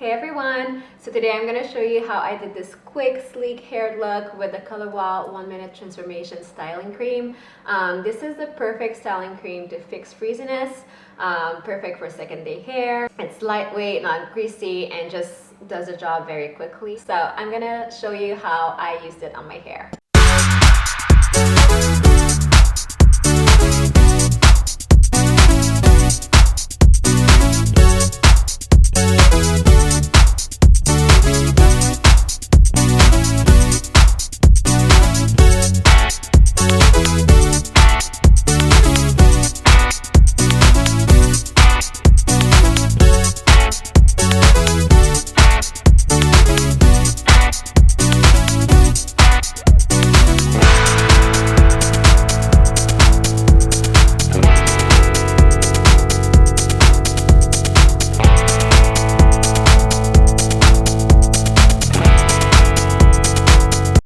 Hey everyone, so today I'm going to show you how I did this quick sleek hair look with the Color Wow 1 Minute Transformation Styling Cream. This is the perfect styling cream to fix frizziness, perfect for second day hair. It's lightweight, not greasy, and just does the job very quickly. So I'm going to show you how I used it on my hair.